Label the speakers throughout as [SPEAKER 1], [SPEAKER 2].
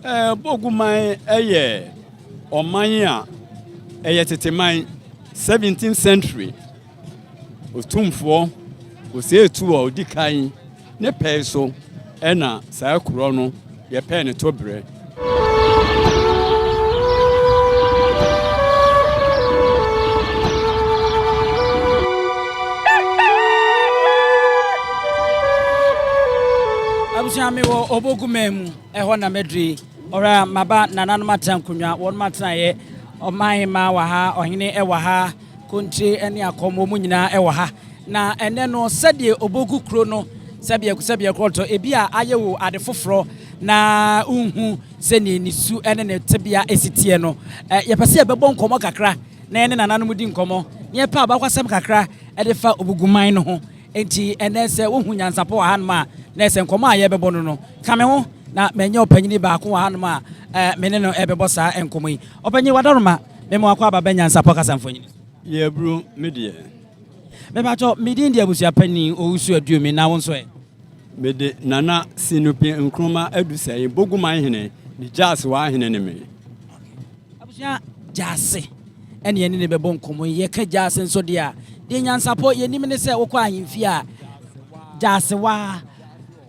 [SPEAKER 1] Obogu man eye oman a eye teteman 17th century otumfo oseetu a odikan ne pɛ so ɛna saa kuro no ye pɛ ne tobre
[SPEAKER 2] Abusiame wo Obogu memu ɛhɔ na medri ora maba nananom atankunwa won matanaye oman ma wa ha ohene ɛwɔ ha kontri ɛne akɔmɔ mu nyina ɛwɔ ha na ɛnɛ no sɛdeɛ Obogu kuro no sɛbia kroto ebi a ayewo ade foforo na unhu sɛne nisu ɛne ne tebia esitie no yɛpɛsɛ yɛbɛbɔ nkɔmɔ kakra na ɛne nananom di nkɔmɔ ne yɛpɛ abakwasɛm kakra ɛde fa Obogu man no ho enti ɛnɛ sɛ wohu Nyansapo ha no ma na ɛsɛ nkɔmɔ a yɛbɛbɔ no no kame ho na menye opanyini baako wa ha no ma mene no ɛbɛbɔ saa nkɔmɔ yi opanyi wadaroma memo akwa aba Nyansapo kasamfonyini
[SPEAKER 1] yebru media
[SPEAKER 2] mebacho midin dia busia pani owusu aduomi na won so e
[SPEAKER 1] mede nana sinupi Nkrumah Adusei Obogu man hene ni Gyaasewaa hene ne me
[SPEAKER 2] abusia Gyaase ene yene ne bɛbɔ nkɔmɔ yi ka Gyaase nso dia de Nyansapo yenim ne sɛ wokɔ ahemfi a Gyaasewaa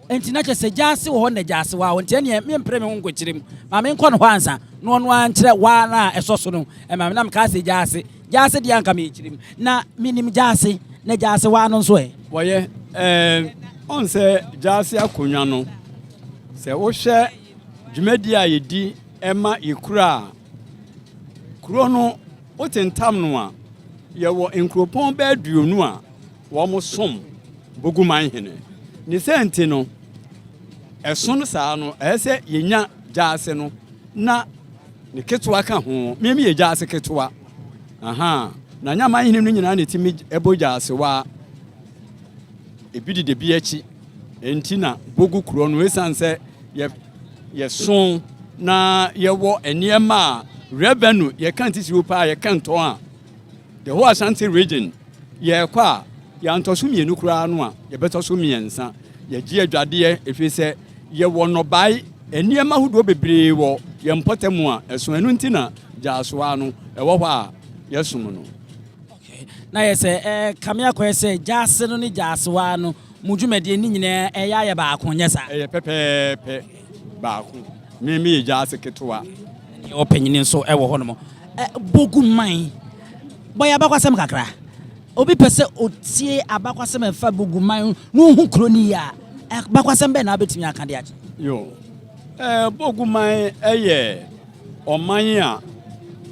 [SPEAKER 2] enti na kyese Gyaase wo na Gyaasewaa wo enti ne me mpre me ho nkɔkyerem ma me nkɔ no hɔ ansa no ono ankyerɛ wa na ɛsɔ so no ma me na me ka sɛ Gyaase dia nka me kyerem na minim Gyaase na Gyaasewaa no nso
[SPEAKER 1] woyɛ on sɛ Gyaase akonwa no sɛ wo hwɛ dwumadi a yedi ɛma yekura kuro no wotentam no a yɛwɔ nkropɔn bɛ aduonu a wɔn som Obogu man hene ne sɛnti no ɛso no saa no ɛsɛ yenya Gyaase no na ne ketewa ka ho meme ye Gyaase ketewa na nyama hene no nyina ne timi ɛbɔ Gyaasewaa ebidi de bi achi enti na Obogu kuro no esanse ye son na yɛwɔ eniema a revenue ye kan tisi wo pa ye kan ton a the whole Asante region ye kwa ya ntoso mienu kura no a ye betoso miensa ye gie adwade efi se ye wo no bai eniema hodo bebree wo ye mpotemu a eso enu nti na Gyaasewaa no ɛwɔ hɔ a yesum no
[SPEAKER 2] na yese kame akoye se Gyaase no ne Gyaasewaa no mudwumade ni nyina ɛya baako nyesa
[SPEAKER 1] pepepe baako meme ye Gyaase ketewa
[SPEAKER 2] ne opanyini nso ɛwɔ hɔ no Obogu man boya abakwasɛm kakra obi pɛsɛ otie abakwasɛm ɛfa Obogu man no hu kroni ya abakwasɛm bɛ na abetimi aka de age
[SPEAKER 1] yo Obogu man ɛyɛ ɔman a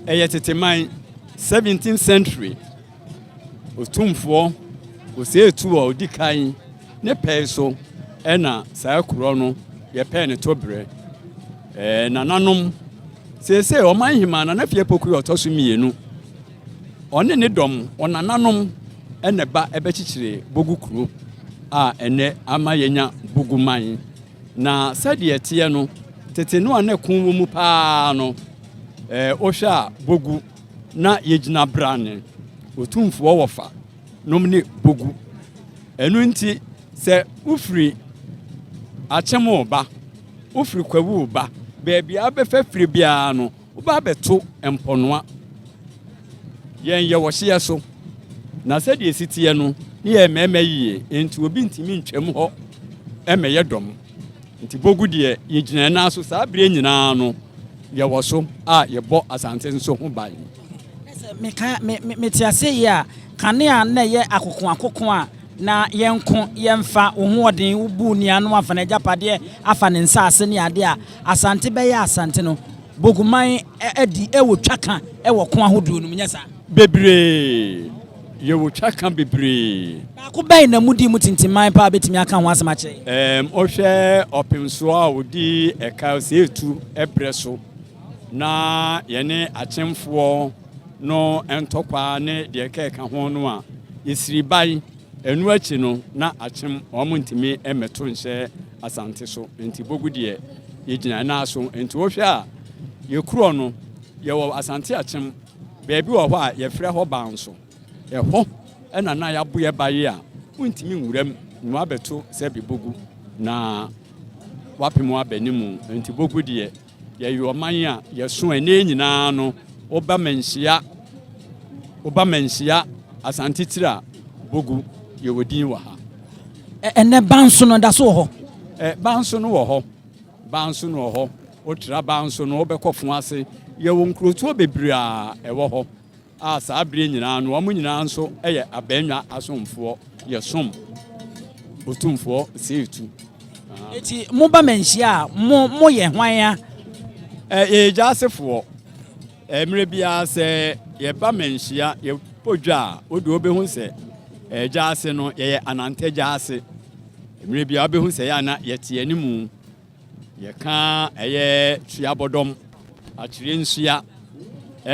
[SPEAKER 1] ɛyɛ teteman 17th century otumfo oseetu a odikan ne pɛ so ɛna saa kuro no ye pɛ ne tobre nananom sese ɔman hima na nafie poku ɔtɔso mienu ɔne ne dɔm ɔnananom ɛne ba ɛbɛkyikyire Obogu kuro a ɛnɛ ama yenya Obogu man na sɛdeɛ tie no tete no ane kun wo mu paa no ohwɛ a Obogu na yegyina brane otumfo wɔfa nomne Obogu enu nti sɛ ufiri Akyem ba ufiri Kwawu ba beebi abɛfa firi bia no oba beto emponoa yen ye wɔhye so na sɛ de sitie no ne ye mɛmɛ yie enti obi ntimi ntwam hɔ ɛmɛyɛ dɔm enti Obogu de ye gyina na so saa bere nyinaa no ye wɔ so a ye bɔ asante nso ho ban
[SPEAKER 2] me tiase yi a kanea na ye akoko a na yenko yemfa wo hoɔden wo bu niano afa na japade afa ne nsaase ne ade a asante bɛyɛ asante no Obogu man adi ɛwɔ twaka ɛwɔ ko ahodo no nyesa
[SPEAKER 1] bebree ye wo twaka bebree
[SPEAKER 2] baako bɛn na mudi mu tintiman pa betimi aka ho asɛm akyɛ
[SPEAKER 1] ohwɛ opemso a odi ɛka seetu ɛbrɛ so na yene akyemfoɔ no entokwa ne de ɛka ho no a yesiri bai enu achi no na Akyem ɔmo ntimi emeto nhyɛ asante so enti Obogu de ye gyina na so enti wohwɛ a ye kuro no ye wɔ Asante-Akyem beebi wɔ hɔ a ye frɛ hɔ ban so ye hɔ ɛna na ya boye baye a untimi nwuram no abeto sɛ Obogu na wapemu abanimu enti Obogu de ye yomanya ye so ene nyina no oba menhia Asante-Akyem Obogu ye wodin wa ha
[SPEAKER 2] ene banso no da so ho
[SPEAKER 1] banso no wo ho otra banso no obekofo ase ye wo nkrotuo bebria ewo ho a saa abre nyina no omo nyina nso eye abanwa asomfo ye som otumfo seetu
[SPEAKER 2] eti mo ba menhia mo ye hwan
[SPEAKER 1] ya Gyaasefo emre bia se ye ba menhia ye podwa odi obehu se Gyaase no ye Anante-Gyaase emre bia obehu se ya na ye tie animu ye ka eye tuabodom akire nsua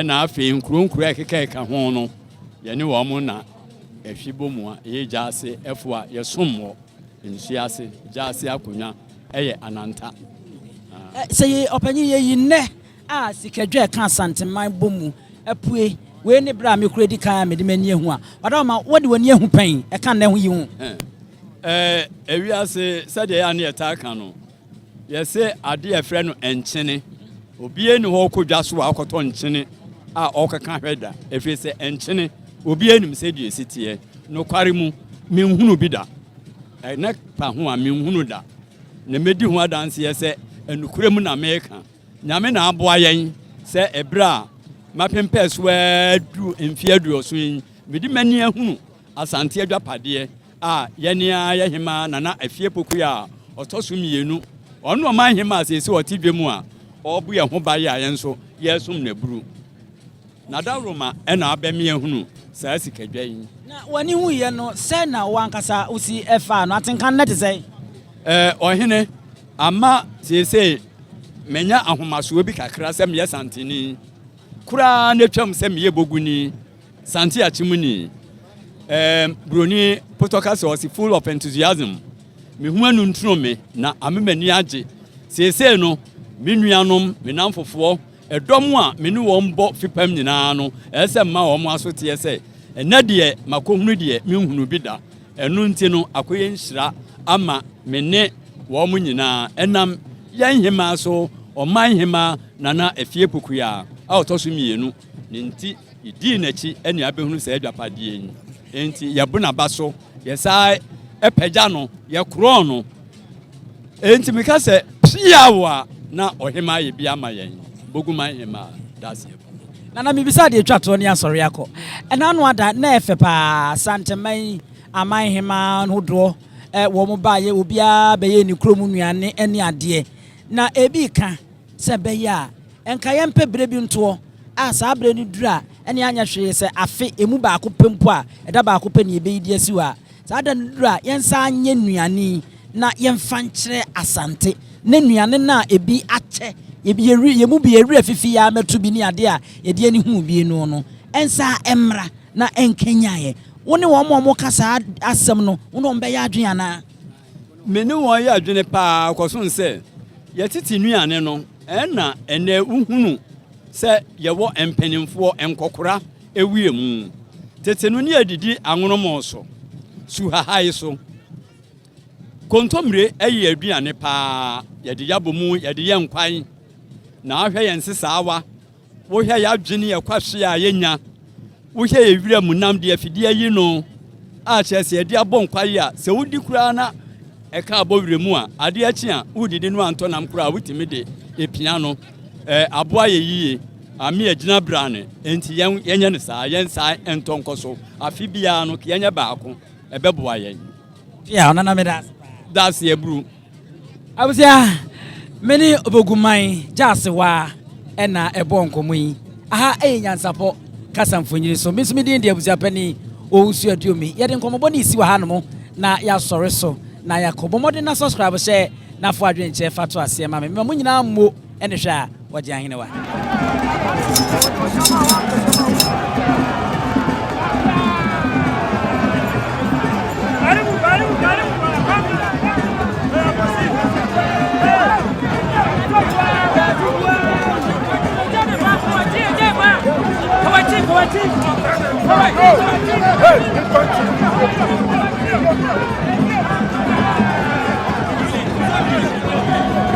[SPEAKER 1] na afi nkronkro ekeka ho no ye ne wo mo na ehwibomu a ye Gyaase efo a ye sommo nsuase Gyaase akonya eye Ananta
[SPEAKER 2] say opanyi ye yinne a sikadwa ka Asante-man bomu apue we ne bra me kura di kan me de mani ehu a wada ma wode wani ehu pan e kan na ehu yi hu
[SPEAKER 1] ewiase sade ya na eta kan no ye se ade efre no enkyene obie ni ho kodwa so akoto nkyene a okaka hweda efi se enkyene obie nim se die sitie no kware mu menhunu bi da na pa ho a menhunu da na medi ho adanse ye se enukuremu na meka nyame na aboa yen se ebra mapempes wa du emfiadu so yin medi mani ahunu asante adwapade a yenia ye hema nana afie poku a otoso mienu ono o man hema se otidwemu a obu ye ho ba ye ayen so yesum na buru na daroma na abemi ahunu saa sikadwa yin
[SPEAKER 2] na wani hu ye no se na wankasa usi efa no atenkan na te sei
[SPEAKER 1] ohene ama se menya ahomaso bi kakra se me santini kura na twam se me boguni Asante-Akyem ni broni potokase was full of enthusiasm me hu anu ntro me na amemani age se no me nuanom me namfofo edom a me ne won bo fipam nyina no ese ma wo mo asote se ena de makohunu de me hunu bi da enu nti no akoye nhira ama me ne wo mo nyina enam yan hema so oman hema nana afie pokuya a otoso mienu nti idi nachi ene abehunu se adwapade yin enti yabuna baso yesa epagya no ye kro no enti meka se piawa na ohema ye bia ma yen boguman hema das ye
[SPEAKER 2] nana mibisa de twato ne asori yakọ ena no ada na efe pa Asante-man aman hema no do wo mo ba ye obia be ye ni kromu nuane ene ade na ebi ka se be ya enka ye mpebere bi nto a saa bre ni dura ene anya hwe se afe emu ba akopempo a eda ba akopɛ ne be yidi asiwa saa da dura yensa anye nuane na yemfa nkyere Asante ne nuane na ebi ache yemu bi eri afifi ya metu bi ni ade a yede ani hu bi no no ensa emra na enkenyaye woni wo mo kasa asem no wono mbe ya adwen ana
[SPEAKER 1] meni won ya adwene pa koso nse yetiti nuane no na ene uhunu se yewo empanimfo enkokora ewiemu tetenu ni adidi anwonomo so suhahai so kontomre eyi aduane pa yede yabomu yede yenkwan na ahwe yensesawa wo hwe ya adwene ye kwahwe a yenya wo hwe ye wira munam de afidi ayi no a chese yede abonkwaye a se wudi kura na eka abowiremu a ade achi a wudidi no anto nam kura wutimi de epia no aboa ye yiye ami agina brane enti yenye ne saa yensa entonkoso afi bia no yenye baako ebeboa yen
[SPEAKER 2] ya ona na me
[SPEAKER 1] das ye bru
[SPEAKER 2] abusia meni oboguman Gyaasewaa ena ebonkomu yi aha Nyansapo kasamfonyiri so misumi din de abusia pani owusu aduomi yede nkomobo ni isi wa hanom na ya sore so na yakobomode na subscribe share na fo adwen che fato ase ma me mo nyina mo ene hwa a wodi ahene wa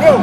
[SPEAKER 3] Go!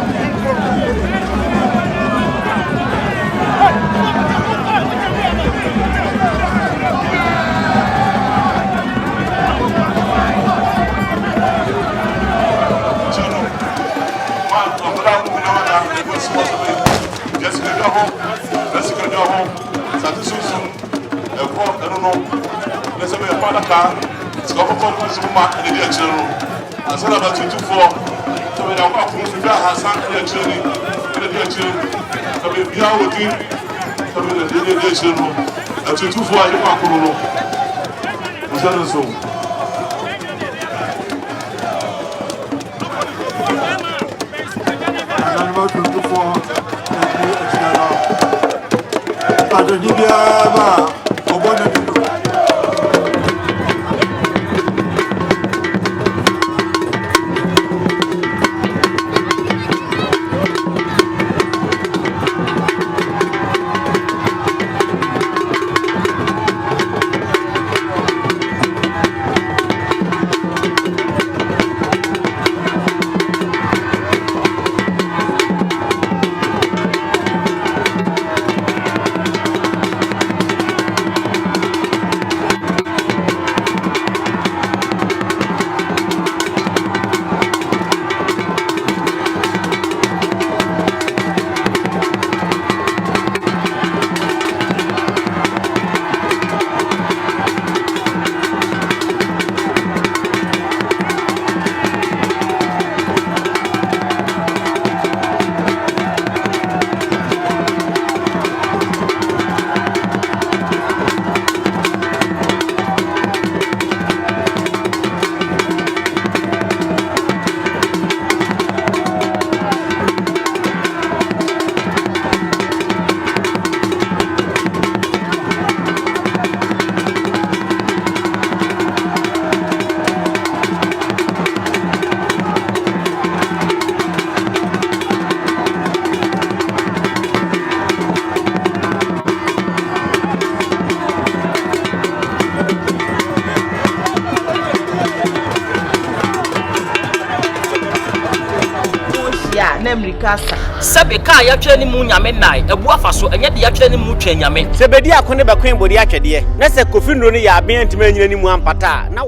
[SPEAKER 3] Sabe ka ya twani mu nyame nai ebu afaso enye de ya twani mu twa nyame
[SPEAKER 4] sebedi akone be kwen bodi atwede na se kofi nro ne ya aben ntime nyina ni mu ampata na